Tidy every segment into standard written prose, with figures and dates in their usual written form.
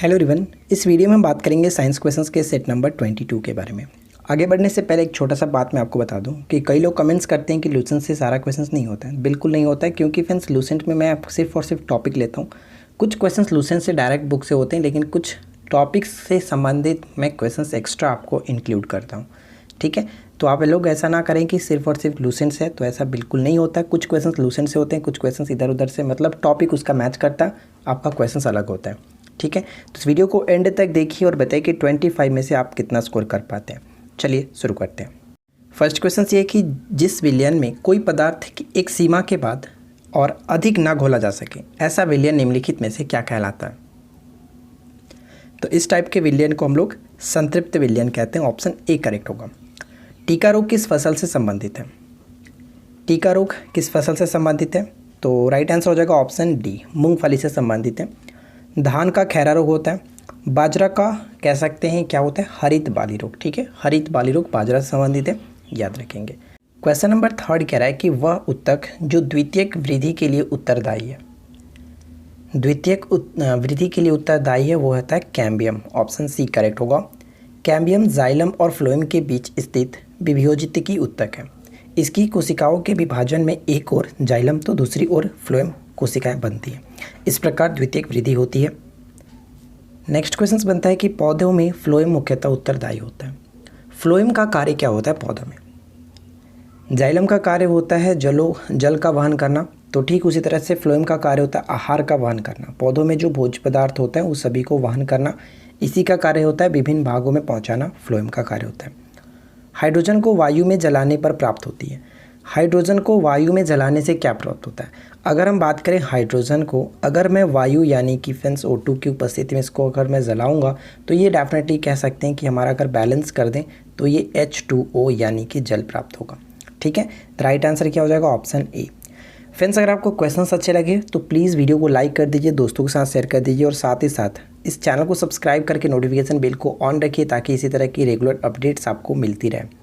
Hello everyone, इस video में हम बात करेंगे साइंस क्वेश्चंस के सेट नंबर 22 के बारे में। आगे बढ़ने से पहले एक छोटा सा बात मैं आपको बता दूं कि कई लोग कमेंट्स करते हैं कि लूसेंट से सारा क्वेश्चंस नहीं होता है। बिल्कुल नहीं होता है, क्योंकि फ्रेंड्स लूसेंट में मैं सिर्फ और सिर्फ टॉपिक लेता हूँ। कुछ क्वेश्चंस लूसेंट से डायरेक्ट बुक से होते हैं, लेकिन कुछ टॉपिक्स से संबंधित मैं क्वेश्चंस एक्स्ट्रा आपको इंक्लूड करता हूँ। ठीक है, तो आप लोग ऐसा ना करें कि सिर्फ और सिर्फ लूसेंट से, तो ऐसा बिल्कुल नहीं होता है। कुछ क्वेश्चंस लूसेंट से होते हैं, कुछ क्वेश्चंस इधर उधर से, मतलब टॉपिक उसका मैच करता है, आपका क्वेश्चंस अलग होता है। ठीक है, तो इस वीडियो को एंड तक देखिए और बताइए कि 25 में से आप कितना स्कोर कर पाते हैं। चलिए शुरू करते हैं। फर्स्ट क्वेश्चन ये है कि जिस विलयन में कोई पदार्थ की एक सीमा के बाद और अधिक ना घोला जा सके, ऐसा विलयन निम्नलिखित में से क्या कहलाता है? तो इस टाइप के विलयन को हम लोग संतृप्त विलयन कहते हैं। ऑप्शन ए करेक्ट होगा। टीका रोग किस फसल से संबंधित है? टीका रोग किस फसल से संबंधित है? तो राइट आंसर हो जाएगा ऑप्शन डी, मूंगफली से संबंधित है। धान का खैरा रोग होता है। बाजरा का कह सकते हैं क्या होता है? हरित बाली रोग। ठीक है, हरित बाली रोग बाजरा से संबंधित है, याद रखेंगे। क्वेश्चन नंबर 3 कह रहा है कि वह उत्तक जो द्वितीयक वृद्धि के लिए उत्तरदायी है। द्वितीयक वृद्धि के लिए उत्तरदायी है वो होता है कैम्बियम। ऑप्शन सी करेक्ट होगा। कैम्बियम जाइलम और फ्लोएम के बीच स्थित विभोजित उत्तक है। इसकी कोशिकाओं के विभाजन में एक ओर जाइलम तो दूसरी ओर फ्लोएम कोशिकाएं बनती है। इस प्रकार द्वितीयक वृद्धि होती है। नेक्स्ट क्वेश्चन बनता है कि पौधों में फ्लोएम मुख्यतः उत्तरदायी होता है। फ्लोएम का कार्य क्या होता है पौधों में? जाइलम का कार्य होता है जल का वहन करना, तो ठीक उसी तरह से फ्लोएम का कार्य होता है आहार का वहन करना। पौधों में जो भोज्य पदार्थ होते हैं उस सभी को वहन करना, इसी का कार्य होता है। विभिन्न भागों में पहुँचाना फ्लोएम का कार्य होता है। हाइड्रोजन को वायु में जलाने पर प्राप्त होती है। हाइड्रोजन को वायु में जलाने से क्या प्राप्त होता है? अगर हम बात करें हाइड्रोजन को, अगर मैं वायु यानी कि फ्रेंड्स O2 की उपस्थिति में इसको अगर मैं जलाऊंगा तो ये डेफिनेटली कह सकते हैं कि हमारा अगर बैलेंस कर दें तो ये H2O यानी कि जल प्राप्त होगा। ठीक है, तो राइट आंसर क्या हो जाएगा? Option A. फ्रेंड्स, अगर आपको क्वेश्चन अच्छे लगे तो प्लीज़ वीडियो को लाइक कर दीजिए, दोस्तों के साथ शेयर कर दीजिए और साथ ही साथ इस चैनल को सब्सक्राइब करके नोटिफिकेशन बेल को ऑन रखिए ताकि इसी तरह की रेगुलर अपडेट्स आपको मिलती रहे।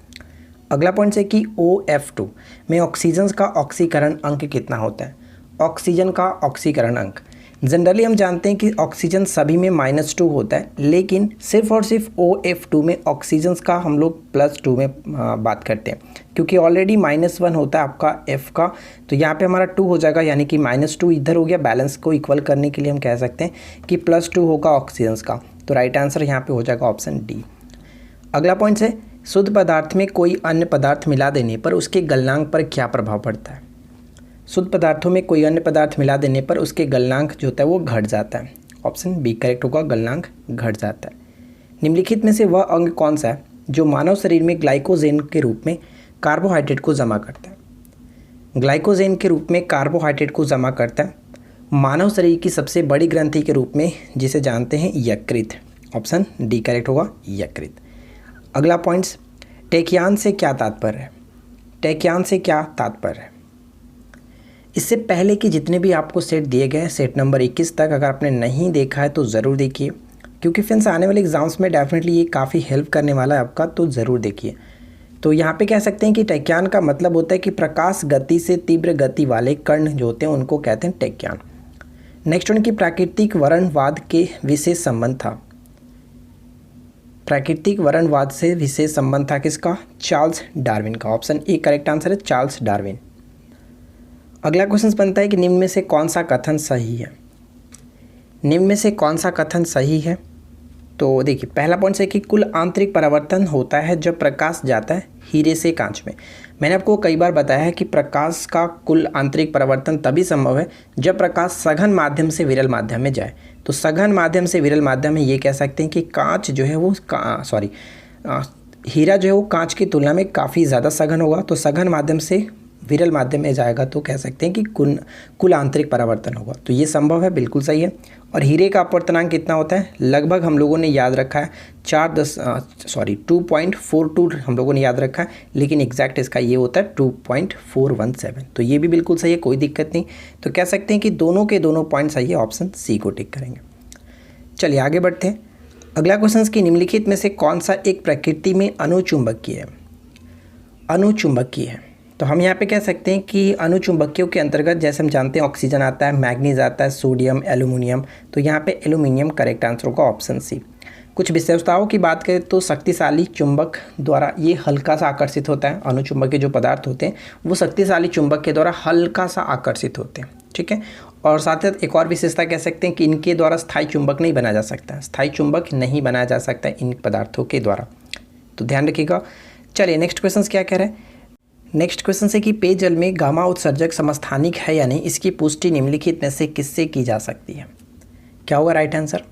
अगला पॉइंट है कि OF2 में ऑक्सीजन का ऑक्सीकरण अंक कितना होता है? ऑक्सीजन का ऑक्सीकरण अंक जनरली हम जानते हैं कि ऑक्सीजन सभी में -2 होता है, लेकिन सिर्फ और सिर्फ OF2 में ऑक्सीजन का हम लोग +2 में बात करते हैं, क्योंकि ऑलरेडी -1 होता है आपका F का, तो यहाँ पे हमारा 2 हो जाएगा, यानी कि -2 इधर हो गया। बैलेंस को इक्वल करने के लिए हम कह सकते हैं कि +2 होगा ऑक्सीजन का, तो राइट आंसर यहाँ पे हो जाएगा ऑप्शन डी। अगला पॉइंट है शुद्ध पदार्थ में कोई अन्य पदार्थ मिला देने पर उसके गलनांक पर क्या प्रभाव पड़ता है? शुद्ध पदार्थों में कोई अन्य पदार्थ मिला देने पर उसके गलनांक जो होता है वो घट जाता है। ऑप्शन बी करेक्ट होगा, गलनांक घट जाता है। निम्नलिखित में से वह अंग कौन सा है जो मानव शरीर में ग्लाइकोजेन के रूप में कार्बोहाइड्रेट को जमा करता है? ग्लाइकोजेन के रूप में कार्बोहाइड्रेट को जमा करता है मानव शरीर की सबसे बड़ी ग्रंथि के रूप में, जिसे जानते हैं यकृत। ऑप्शन डी करेक्ट होगा, यकृत। अगला पॉइंट्स, टैक्यान से क्या तात्पर्य है? टैक्यान से क्या तात्पर्य है? इससे पहले कि जितने भी आपको सेट दिए गए हैं, सेट नंबर 21 तक, अगर आपने नहीं देखा है तो ज़रूर देखिए, क्योंकि फ्रेंड्स आने वाले एग्जाम्स में डेफिनेटली ये काफ़ी हेल्प करने वाला है आपका, तो ज़रूर देखिए। तो यहाँ पे कह सकते हैं कि टैक्यान का मतलब होता है कि प्रकाश गति से तीव्र गति वाले कण जो होते हैं उनको कहते हैं टैक्यान। नेक्स्ट उनकी प्राकृतिक वर्णवाद के विशेष संबंध था। प्राकृतिक वर्णवाद से विशेष संबंध था किसका? चार्ल्स डार्विन का। ऑप्शन ए करेक्ट आंसर है, चार्ल्स डार्विन। अगला क्वेश्चन बनता है कि निम्न में से कौन सा कथन सही है? निम्न में से कौन सा कथन सही है? तो देखिए, पहला पॉइंट है कि कुल आंतरिक परावर्तन होता है जब प्रकाश जाता है हीरे से कांच में। मैंने आपको कई बार बताया है कि प्रकाश का कुल आंतरिक परावर्तन तभी संभव है जब प्रकाश सघन माध्यम से विरल माध्यम में जाए। तो सघन माध्यम से विरल माध्यम में ये कह सकते हैं कि कांच जो है वो हीरा जो है वो कांच की तुलना में काफ़ी ज़्यादा सघन होगा, तो सघन माध्यम से विरल माध्यम में जाएगा तो कह सकते हैं कि कुल आंतरिक परावर्तन होगा। तो ये संभव है, बिल्कुल सही है। और हीरे का अपवर्तनांक कितना होता है? लगभग हम लोगों ने याद रखा है 2.42 हम लोगों ने याद रखा है, लेकिन एग्जैक्ट इसका ये होता है 2.417। तो ये भी बिल्कुल सही है, कोई दिक्कत नहीं। तो कह सकते हैं कि दोनों के दोनों पॉइंट सही है, ऑप्शन सी को टिक करेंगे। चलिए आगे बढ़ते हैं। अगला क्वेश्चन की निम्नलिखित में से कौन सा एक प्रकृति में अनुचुंबकीय है? अनुचुंबकीय है। तो हम यहाँ पे कह सकते हैं कि अणुचुंबकीयों के अंतर्गत जैसे हम जानते हैं ऑक्सीजन आता है, मैग्नीज आता है, सोडियम, एल्यूमिनियम, तो यहाँ पे एल्यूमिनियम करेक्ट आंसर होगा ऑप्शन सी। कुछ विशेषताओं की बात करें तो शक्तिशाली चुंबक द्वारा ये हल्का सा आकर्षित होता है। अणुचुंबक के जो पदार्थ होते हैं वो शक्तिशाली चुंबक के द्वारा हल्का सा आकर्षित होते हैं, ठीक है। और साथ ही एक और विशेषता कह सकते हैं कि इनके द्वारा स्थायी चुंबक नहीं बनाया जा सकता, स्थायी चुंबक नहीं बनाया जा सकता इन पदार्थों के द्वारा, तो ध्यान रखिएगा। चलिए नेक्स्ट क्वेश्चन क्या कह रहे हैं। नेक्स्ट क्वेश्चन है कि पेयजल में गामा उत्सर्जक समस्थानिक है या नहीं, इसकी पुष्टि निम्नलिखित में से किससे की जा सकती है। क्या होगा राइट आंसर।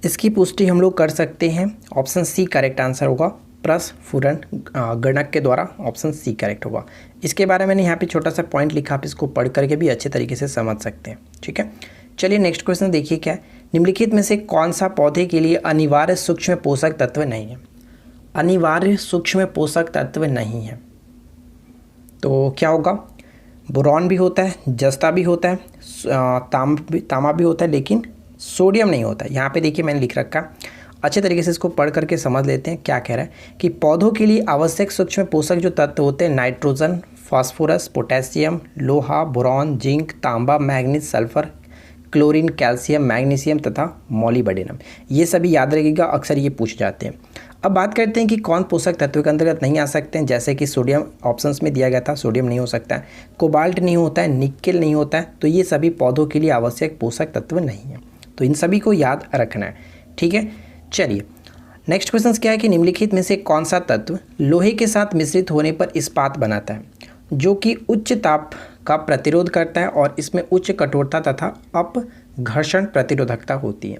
इसकी पुष्टि हम लोग कर सकते हैं, ऑप्शन सी करेक्ट आंसर होगा, प्रस्फुरण गणक के द्वारा, ऑप्शन सी करेक्ट होगा। इसके बारे में मैंने यहाँ पे छोटा सा पॉइंट लिखा, आप इसको पढ़ करके भी अच्छे तरीके से समझ सकते हैं, ठीक है। चलिए नेक्स्ट क्वेश्चन देखिए क्या है। निम्नलिखित में से कौन सा पौधे के लिए अनिवार्य सूक्ष्म पोषक तत्व नहीं है। अनिवार्य सूक्ष्म पोषक तत्व नहीं है तो क्या होगा। बोरॉन भी होता है, जस्ता भी होता है, तांबा भी होता है, लेकिन सोडियम नहीं होता है। यहाँ पे देखिए मैंने लिख रखा, अच्छे तरीके से इसको पढ़ करके समझ लेते हैं। क्या कह रहा है कि पौधों के लिए आवश्यक सूक्ष्म पोषक जो तत्व होते हैं नाइट्रोजन, फास्फोरस, पोटेशियम, लोहा, बोरॉन, जिंक, तांबा, manganese, sulphur, chlorine, calcium, magnesium तथा मॉलिब्डेनम, ये सभी याद रखिएगा, अक्सर ये पूछ जाते हैं। अब बात करते हैं कि कौन पोषक तत्व के अंतर्गत नहीं आ सकते हैं। जैसे कि सोडियम ऑप्शंस में दिया गया था, सोडियम नहीं हो सकता है, कोबाल्ट नहीं होता है, निकेल नहीं होता है, तो ये सभी पौधों के लिए आवश्यक पोषक तत्व नहीं है, तो इन सभी को याद रखना है, ठीक है। चलिए नेक्स्ट क्वेश्चन क्या है कि निम्नलिखित में से कौन सा तत्व लोहे के साथ मिश्रित होने पर इस्पात बनाता है, जो कि उच्च ताप का प्रतिरोध करता है और इसमें उच्च कठोरता तथा अपघर्षण प्रतिरोधकता होती है।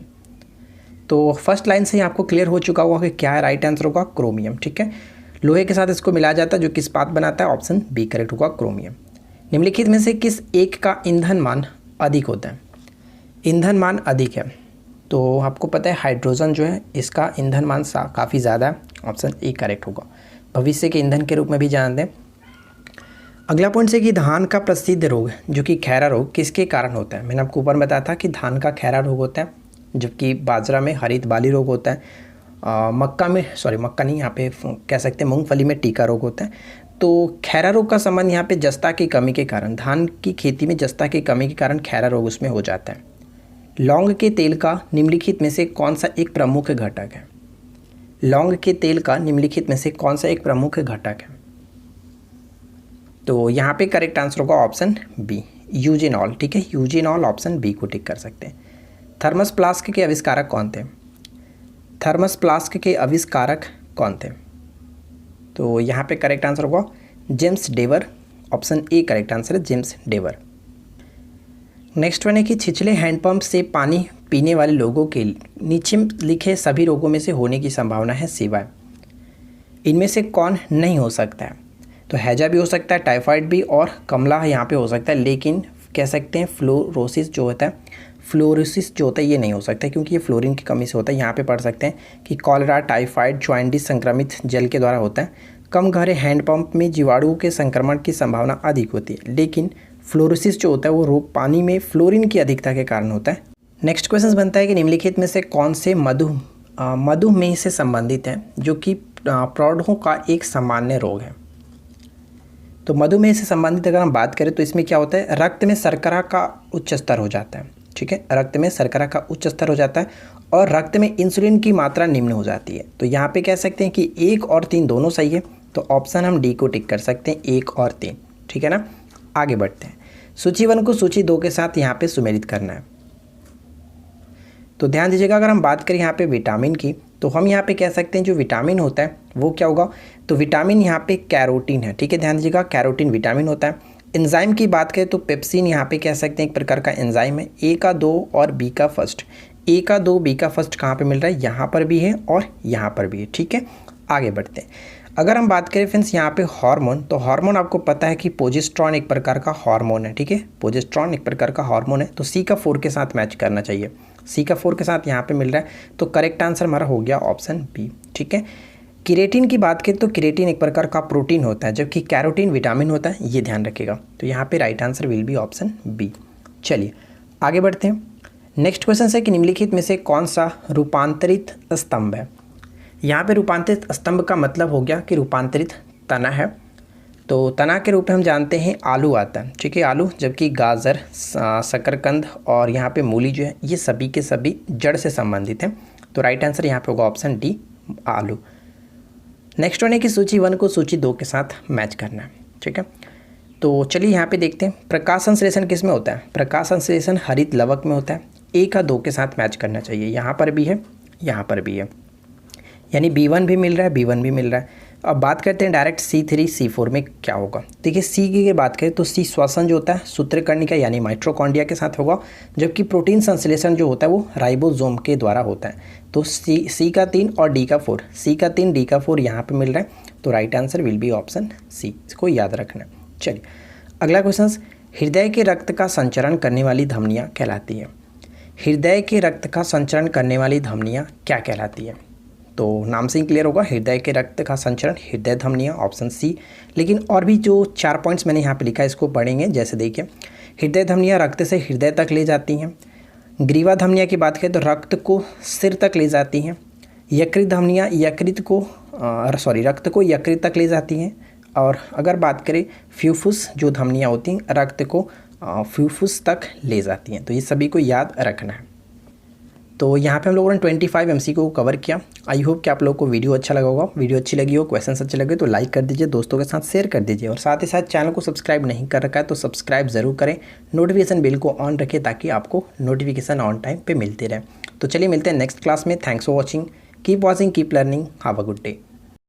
तो फर्स्ट लाइन से ही आपको क्लियर हो चुका होगा कि क्या है राइट आंसर होगा क्रोमियम, ठीक है। लोहे के साथ इसको मिलाया जाता है जो कि इस्पात बनाता है, ऑप्शन बी करेक्ट होगा क्रोमियम। निम्नलिखित में से किस एक का ईंधन मान अधिक होता है। ईंधन मान अधिक है तो आपको पता है हाइड्रोजन जो है इसका ईंधन मान काफ़ी ज़्यादा है, ऑप्शन ए करेक्ट होगा। भविष्य के ईंधन के रूप में भी जानते हैं। अगला पॉइंट है कि धान का प्रसिद्ध रोग जो कि खैरा रोग किसके कारण होता है। मैंने आपको ऊपर बताया था कि धान का खैरा रोग होता है, जबकि बाजरा में हरित बाली रोग होता है, मक्का नहीं, यहाँ पे कह सकते हैं मूंगफली में टीका रोग होता है। तो खैरा रोग का संबंध यहाँ पे जस्ता की कमी के कारण, धान की खेती में जस्ता की कमी के कारण खैरा रोग उसमें हो जाता है। लौंग के तेल का निम्नलिखित में से कौन सा एक प्रमुख घटक है। लौंग के तेल का निम्नलिखित में से कौन सा एक प्रमुख घटक है। तो यहाँ पे करेक्ट आंसर होगा ऑप्शन बी यूजेनॉल, ठीक है। यूजेनॉल ऑप्शन बी को टिक कर सकते हैं। थर्मस फ्लास्क के आविष्कारक कौन थे। थर्मस फ्लास्क के आविष्कारक कौन थे। तो यहाँ पे करेक्ट आंसर होगा James Drever, option A correct answer है जेम्स डेवर। नेक्स्ट वन है कि छिछले हैंडपंप से पानी पीने वाले लोगों के नीचे लिखे सभी रोगों में से होने की संभावना है सिवाय इनमें से कौन नहीं हो सकता है। तो हैजा भी हो सकता है, टाइफाइड भी, और कमला यहाँ पे हो सकता है, लेकिन कह सकते हैं फ्लोरोसिस जो होता है ये नहीं हो सकता क्योंकि ये फ्लोरीन की कमी से होता है। यहाँ पे पढ़ सकते हैं कि कॉलरा, टाइफाइड, जॉइंटिस संक्रमित जल के द्वारा होता है। कम गहरे हैंडपंप में जीवाणुओं के संक्रमण की संभावना अधिक होती है, लेकिन फ्लोरोसिस जो होता है वो रोग पानी में फ्लोरीन की अधिकता के कारण होता है। नेक्स्ट क्वेश्चन बनता है कि निम्नलिखित में से कौन से मधुमेह से संबंधित है जो कि प्रौढ़ों का एक सामान्य रोग है। तो मधुमेह से संबंधित अगर हम बात करें तो इसमें क्या होता है, रक्त में शर्करा का उच्च स्तर हो जाता है, ठीक है। रक्त में शर्करा का उच्च स्तर हो जाता है और रक्त में इंसुलिन की मात्रा निम्न हो जाती है। तो यहाँ पे कह सकते हैं कि 1 और 3 दोनों सही है, तो ऑप्शन हम डी को टिक कर सकते हैं, 1 और 3, ठीक है ना। आगे बढ़ते हैं। सूची 1 को सूची 2 के साथ यहाँ पे सुमेलित करना है। तो ध्यान दीजिएगा, अगर हम बात करें यहाँ पे विटामिन की, तो हम यहाँ पे कह सकते हैं जो विटामिन होता है वो क्या होगा। तो विटामिन यहाँ पे कैरोटीन है, ठीक है। ध्यान दीजिएगा, कैरोटीन विटामिन होता है। एंजाइम की बात करें तो पेप्सिन यहाँ पे कह सकते हैं एक प्रकार का एंजाइम है। ए का 2 और बी का फर्स्ट, ए का 2 बी का फर्स्ट कहाँ पे मिल रहा है, यहाँ पर भी है और यहाँ पर भी है, ठीक है। आगे बढ़ते हैं। अगर हम बात करें फ्रेंड्स यहाँ पे हार्मोन, तो हार्मोन आपको पता है कि प्रोजेस्टेरॉन एक प्रकार का हार्मोन है, ठीक है। प्रोजेस्टेरॉन एक प्रकार का हार्मोन है, तो सी का 4 के साथ मैच करना चाहिए। सी का 4 के साथ यहाँ पे मिल रहा है, तो करेक्ट आंसर हमारा हो गया ऑप्शन बी, ठीक है। केरेटिन की बात करें तो केरेटिन एक प्रकार का प्रोटीन होता है, जबकि कैरोटीन विटामिन होता है, ये ध्यान रखिएगा। तो यहाँ पे right answer will be option B. चलिए आगे बढ़ते हैं। नेक्स्ट क्वेश्चन है कि निम्नलिखित में से कौन सा रूपांतरित स्तंभ है। यहाँ पे रूपांतरित स्तंभ का मतलब हो गया कि रूपांतरित तना है, तो तना के रूप में हम जानते हैं आलू आता है, ठीक है, आलू, जबकि गाजर, शकरकंद और यहाँ पे मूली जो है ये सभी के सभी जड़ से संबंधित हैं। तो राइट आंसर यहाँ पे होगा ऑप्शन डी, आलू। नेक्स्ट वन है कि सूची 1 को सूची 2 के साथ मैच करना है, ठीक है। तो चलिए यहाँ पे देखते हैं प्रकाश संश्लेषण किस में होता है। प्रकाश संश्लेषण हरित लवक में होता है। ए का 2 के साथ मैच करना चाहिए, यहाँ पर भी है, यहाँ पर भी है, यानी B1 भी मिल रहा है, B1 भी मिल रहा है। अब बात करते हैं डायरेक्ट C3 C4 में क्या होगा। देखिए सी की बात करें तो सी श्वसन जो होता है सूत्रकर्णिका यानी माइटोकॉन्ड्रिया के साथ होगा, जबकि प्रोटीन संश्लेषण जो होता है वो राइबोसोम के द्वारा होता है। तो सी का 3 और डी का 4, सी का 3 डी का 4 यहाँ पे मिल रहा है। तो right answer will be option C, इसको याद रखना। चलिए अगला क्वेश्चन, हृदय के रक्त का संचरण करने वाली धमनियाँ कहलाती है। हृदय के रक्त का संचरण करने वाली धमनियाँ क्या कहलाती है। तो नाम से ही क्लियर होगा, हृदय के रक्त का संचरण हृदय धमनियाँ, ऑप्शन सी। लेकिन और भी जो 4 पॉइंट्स मैंने यहाँ पे लिखा है इसको पढ़ेंगे। जैसे देखिए हृदय धमनियाँ रक्त से हृदय तक ले जाती हैं। ग्रीवा धमनियाँ की बात करें तो रक्त को सिर तक ले जाती हैं। यकृत धमनियाँ रक्त को यकृत तक ले जाती हैं। और अगर बात करें फ्यूफुस जो धमनियाँ होती हैं रक्त को फ्यूफुस तक ले जाती हैं। तो ये सभी को याद रखना है। तो यहाँ पे हम लोगों ने 25 MCQ को कवर किया। आई होप कि आप लोगों को वीडियो अच्छा लगा होगा। वीडियो अच्छी लगी हो, क्वेश्चन अच्छे लगे तो लाइक कर दीजिए, दोस्तों के साथ शेयर कर दीजिए और साथ ही साथ चैनल को सब्सक्राइब नहीं कर रखा है तो सब्सक्राइब ज़रूर करें। नोटिफिकेशन बिल को ऑन रखें ताकि आपको नोटिफिकेशन ऑन टाइम पे मिलते रहे। तो चलिए मिलते हैं नेक्स्ट क्लास में। Thanks for watching, keep watching, keep learning, have a good day.